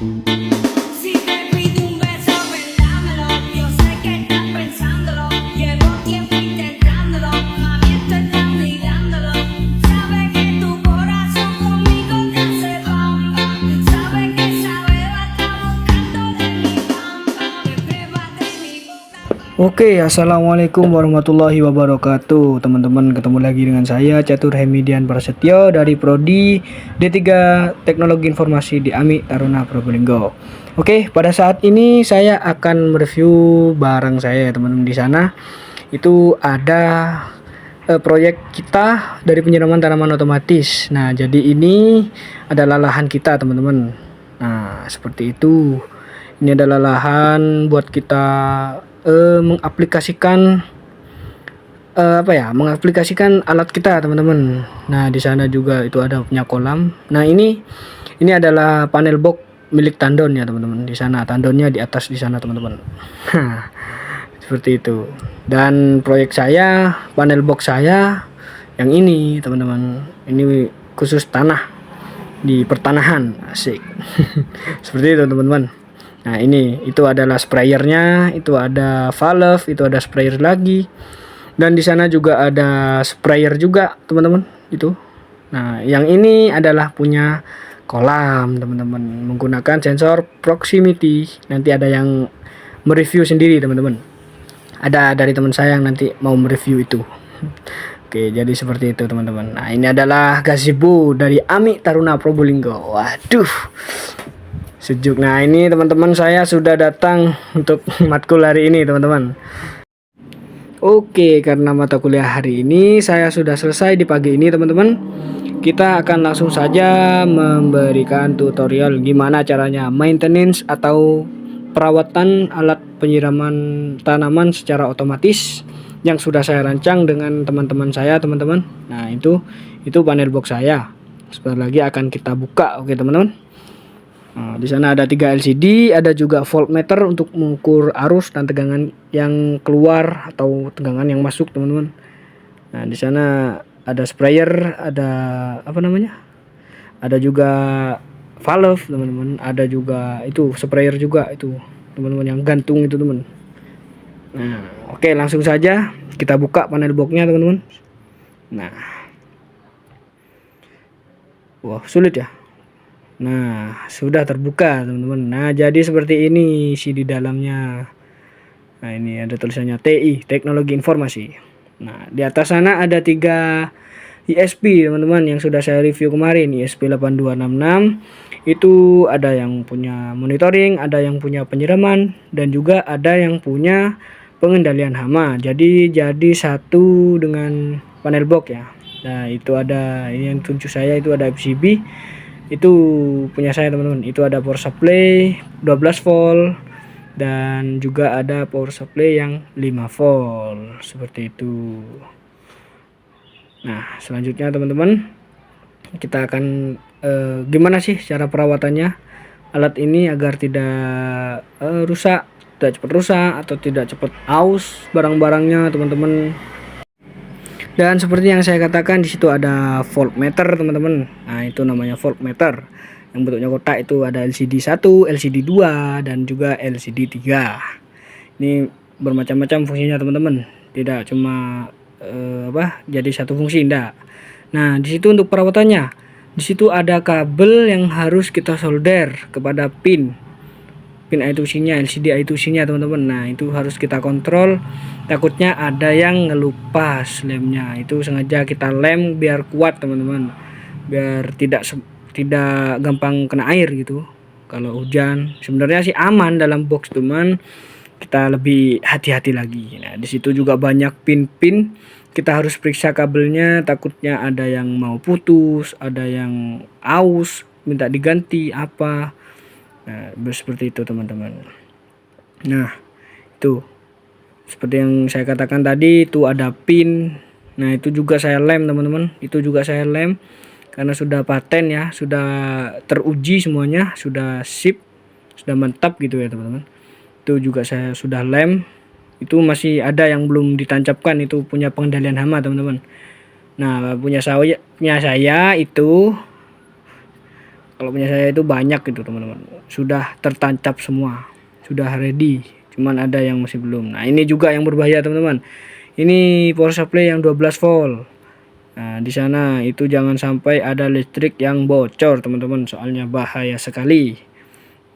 Si te pido un beso, ven, dámelo. Yo sé que estás pensándolo. Llevo tiempo intentándolo. A mí esto estás mirándolo. Sabes que tu corazón conmigo te hace bam bam. Sabes que esa beba está buscando de mi bam bam. Que beba de mi boca. Oke, assalamualaikum warahmatullahi wabarakatuh. Teman-teman, ketemu lagi dengan saya Catur Hemidian Prasetyo dari Prodi D3 Teknologi Informasi di AMI Taruna Probolinggo. Oke, pada saat ini saya akan mereview barang saya ya teman-teman. Di sana itu ada proyek kita dari penyiraman tanaman otomatis. Nah, jadi ini adalah lahan kita teman-teman. Nah, seperti itu. Ini adalah lahan buat kita mengaplikasikan mengaplikasikan alat kita teman-teman. Nah, di sana juga itu ada punya kolam. Nah, ini adalah panel box milik tandon ya teman-teman. Di sana tandonnya di atas di sana teman-teman. Seperti itu. Dan proyek saya, panel box saya yang ini teman-teman. Ini khusus tanah di pertanahan, asik. Seperti itu teman-teman. Nah, itu adalah sprayernya, itu ada valve, itu ada sprayer lagi. Dan di sana juga ada sprayer juga, teman-teman. Itu. Nah, yang ini adalah punya kolam, teman-teman, menggunakan sensor proximity. Nanti ada yang mereview sendiri, teman-teman. Ada dari teman saya yang nanti mau mereview itu. Oke, jadi seperti itu, teman-teman. Nah, ini adalah gazebo dari AMI Taruna Probolinggo. Waduh. Sejuk. Nah, ini teman-teman saya sudah datang untuk matkul hari ini teman-teman. Oke, karena mata kuliah hari ini saya sudah selesai di pagi ini teman-teman. Kita akan langsung saja memberikan tutorial gimana caranya maintenance atau perawatan alat penyiraman tanaman secara otomatis yang sudah saya rancang dengan teman-teman saya teman-teman. Nah, itu panel box saya. Sebentar lagi akan kita buka. Oke teman-teman. Nah, di sana ada 3 LCD, ada juga voltmeter untuk mengukur arus dan tegangan yang keluar atau tegangan yang masuk, teman-teman. Nah, di sana ada sprayer, ada Ada juga valve, teman-teman. Ada juga itu sprayer juga itu, teman-teman, yang gantung itu, teman. Nah, oke, langsung saja kita buka panel boxnya, teman-teman. Nah. Wah, sulit ya. Nah, sudah terbuka teman-teman. Nah, jadi seperti ini isi di dalamnya. Nah, ini ada tulisannya TI, Teknologi Informasi. Nah, di atas sana ada 3 ISP teman-teman yang sudah saya review kemarin. ISP 8266 itu ada yang punya monitoring, ada yang punya penyiraman, dan juga ada yang punya pengendalian hama. Jadi satu dengan panel box ya. Nah, itu ada ini yang tunjuk saya, itu ada FCB. Itu punya saya teman-teman. Itu ada power supply 12 volt dan juga ada power supply yang 5 volt seperti itu. Nah, selanjutnya teman-teman, kita akan gimana sih cara perawatannya alat ini agar tidak rusak, tidak cepat rusak atau tidak cepat aus barang-barangnya teman-teman. Dan seperti yang saya katakan, di situ ada voltmeter teman-teman. Nah, itu namanya voltmeter. Yang bentuknya kotak itu ada LCD 1, LCD 2 dan juga LCD 3. Ini bermacam-macam fungsinya teman-teman. Tidak cuma jadi satu fungsi, enggak. Nah, di situ untuk perawatannya, di situ ada kabel yang harus kita solder kepada pin I2C-nya, LCD I2C-nya teman-teman. Nah, itu harus kita kontrol. Takutnya ada yang ngelupas lemnya. Itu sengaja kita lem biar kuat teman-teman. Biar tidak gampang kena air gitu. Kalau hujan, sebenarnya sih aman dalam box, teman. Kita lebih hati-hati lagi. Nah, di situ juga banyak pin-pin. Kita harus periksa kabelnya, takutnya ada yang mau putus, ada yang aus, minta diganti apa. Nah, seperti itu teman-teman. Nah, itu seperti yang saya katakan tadi, itu ada pin. Nah, itu juga saya lem teman-teman. Itu juga saya lem karena sudah paten ya, sudah teruji semuanya, sudah sip, sudah mantap gitu ya teman-teman. Itu juga saya sudah lem. Itu masih ada yang belum ditancapkan, itu punya pengendalian hama teman-teman. Nah, punya saya itu Kalau punya saya itu banyak gitu teman-teman, sudah tertancap semua, sudah ready, cuman ada yang masih belum. Nah ini juga yang berbahaya teman-teman, ini power supply yang 12 volt. Nah di sana itu jangan sampai ada listrik yang bocor teman-teman, soalnya bahaya sekali.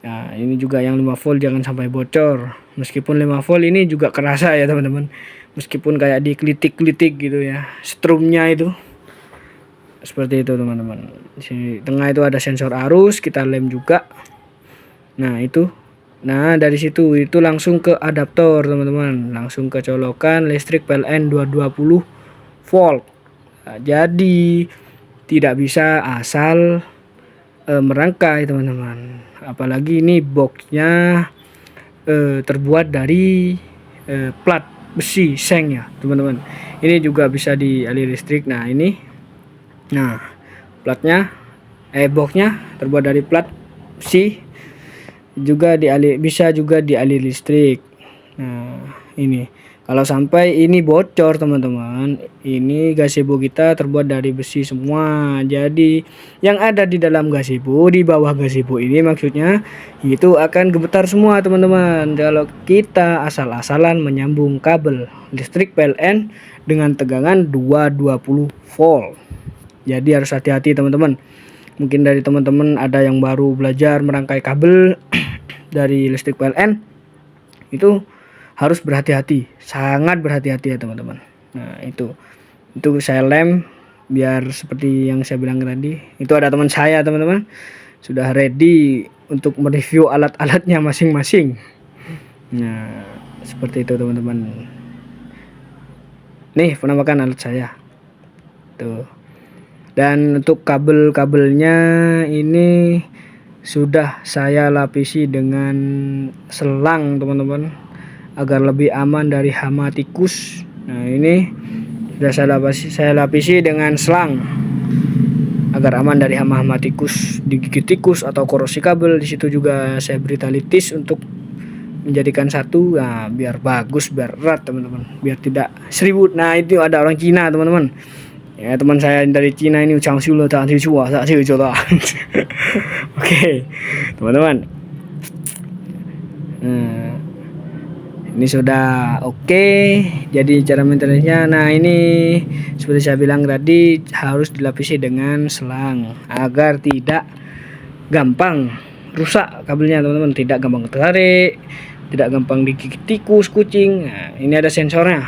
Nah ini juga yang 5 volt jangan sampai bocor, meskipun 5 volt ini juga kerasa ya teman-teman, meskipun kayak dikelitik-kelitik gitu ya strumnya itu. Seperti itu teman-teman. Di tengah itu ada sensor arus, kita lem juga. Nah itu, nah dari situ itu langsung ke adaptor teman-teman, langsung ke colokan listrik PLN 220 volt. Nah, jadi tidak bisa asal merangkai teman-teman, apalagi ini boxnya terbuat dari plat besi seng ya teman-teman. Ini juga bisa dialiri listrik. Nah ini, nah platnya boxnya terbuat dari plat besi, juga bisa juga dialiri listrik. Nah ini kalau sampai ini bocor teman-teman, ini gazebo kita terbuat dari besi semua. Jadi yang ada di dalam gazebo, di bawah gazebo ini maksudnya itu akan gemetar semua teman-teman, kalau kita asal-asalan menyambung kabel listrik PLN dengan tegangan 220 volt. Jadi harus hati-hati teman-teman. Mungkin dari teman-teman ada yang baru belajar merangkai kabel dari listrik PLN, itu harus berhati-hati, sangat berhati-hati ya teman-teman. Nah itu saya lem biar seperti yang saya bilang tadi. Itu ada teman saya teman-teman, sudah ready untuk mereview alat-alatnya masing-masing. Nah seperti itu teman-teman. Nih penampakan alat saya tuh. Dan untuk kabel-kabelnya ini sudah saya lapisi dengan selang teman-teman, agar lebih aman dari hama tikus. Nah ini sudah saya lapisi dengan selang agar aman dari hama-hama tikus, digigit tikus atau korosi kabel. Di situ juga saya beri tali tis untuk menjadikan satu. Nah biar bagus, biar erat teman-teman, biar tidak seribut. Nah itu ada orang Cina teman-teman. Ya teman saya dari Cina ini Oke teman-teman. Nah ini sudah oke. Jadi cara maintenance-nya, nah ini seperti saya bilang tadi, harus dilapisi dengan selang agar tidak gampang rusak kabelnya teman-teman, tidak gampang tertarik, tidak gampang digigit tikus, kucing. Nah ini ada sensornya,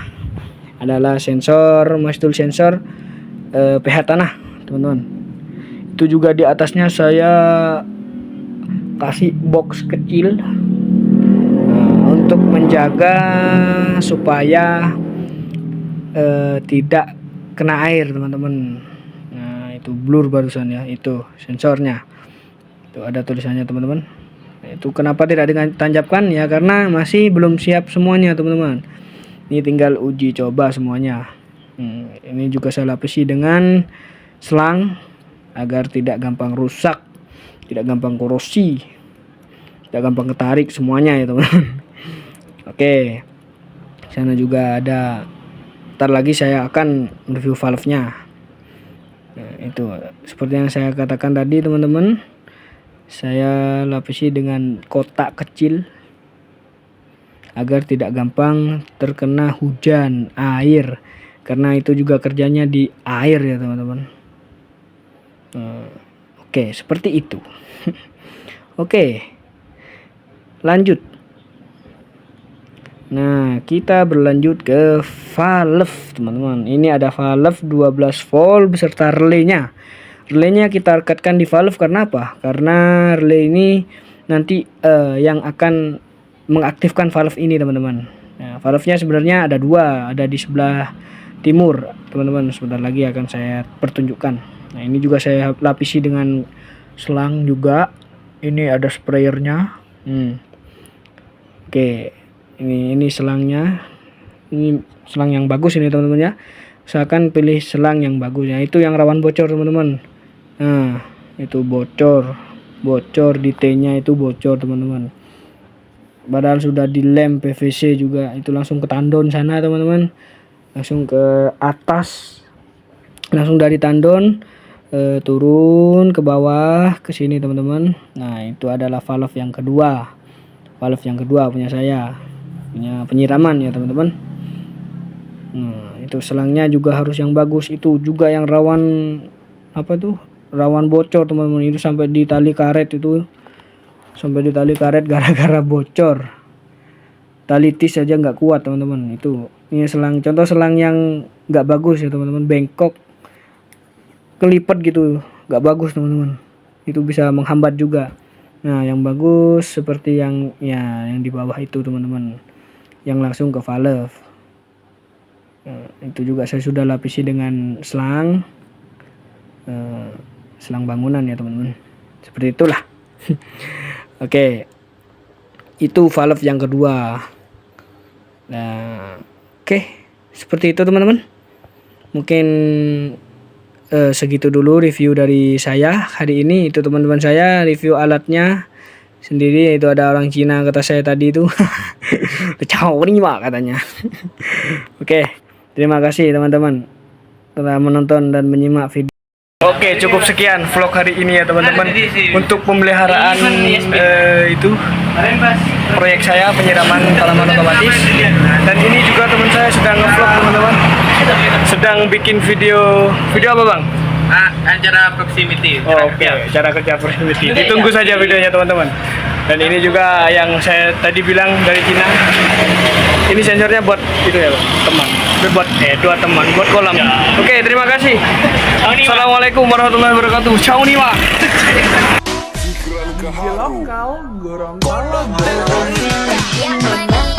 adalah sensor mastul sensor pH tanah teman-teman. Itu juga di atasnya saya kasih box kecil untuk menjaga supaya tidak kena air teman-teman. Nah itu blur barusan ya, itu sensornya, itu ada tulisannya teman-teman. Itu kenapa tidak ditancapkan ya, karena masih belum siap semuanya teman-teman. Ini tinggal uji coba semuanya. Ini juga saya lapisi dengan selang agar tidak gampang rusak, tidak gampang korosi, tidak gampang ketarik semuanya ya teman-teman. Oke, sana juga ada. Ntar lagi saya akan review valve-nya. Nah, itu seperti yang saya katakan tadi teman-teman. Saya lapisi dengan kotak kecil agar tidak gampang terkena hujan, air, karena itu juga kerjanya di air ya teman-teman. Oke, seperti itu. Oke, lanjut. Nah kita berlanjut ke valve teman-teman. Ini ada valve 12 volt beserta relaynya. Relaynya kita rekatkan di valve karena apa? Karena relay ini nanti yang akan mengaktifkan valve ini teman-teman. Nah, valve-nya sebenarnya ada dua, ada di sebelah timur teman-teman. Sebentar lagi akan saya pertunjukkan. Nah ini juga saya lapisi dengan selang juga. Ini ada sprayernya. Oke, ini selangnya. Ini selang yang bagus ini teman-teman ya. Usahakan pilih selang yang bagus ya. Itu yang rawan bocor teman-teman. Nah itu bocor di T-nya itu bocor teman-teman. Padahal sudah dilem PVC juga. Itu langsung ke tandon sana teman-teman. Langsung ke atas. Langsung dari tandon turun ke bawah ke sini teman-teman. Nah itu adalah valve yang kedua. Valve yang kedua punya saya, punya penyiraman ya teman-teman. Nah itu selangnya juga harus yang bagus, itu juga yang rawan apa tuh, rawan bocor teman-teman. Itu sampai di tali karet, itu sampai di tali karet gara-gara bocor. Tali tis aja nggak kuat teman-teman. Itu ini selang, contoh selang yang nggak bagus ya teman-teman, bengkok, kelipet gitu, nggak bagus teman-teman. Itu bisa menghambat juga. Nah yang bagus seperti yang ya yang di bawah itu teman-teman, yang langsung ke valve. Itu juga saya sudah lapisi dengan selang selang bangunan ya teman-teman, seperti itulah. Oke, itu valve yang kedua. Nah oke, seperti itu teman-teman. Mungkin segitu dulu review dari saya hari ini. Itu teman-teman saya review alatnya sendiri. Itu ada orang Cina kata saya tadi itu. Ciao nih Pak katanya. Oke, terima kasih teman-teman telah menonton dan menyimak video. Oke, cukup sekian vlog hari ini ya teman-teman, untuk pemeliharaan itu proyek saya penyiraman tanaman otomatis. Dan ini juga teman saya sedang nge-vlog teman-teman, sedang bikin video apa bang? Acara proximity. Oke, cara kerja proximity. Ditunggu saja videonya teman-teman. Dan ini juga yang saya tadi bilang dari Cina. Ini sensornya buat itu ya, teman. Buat dua teman, buat kolam. Oke, terima kasih. Assalamualaikum warahmatullahi wabarakatuh. Ciao nih, Pak. Yang mana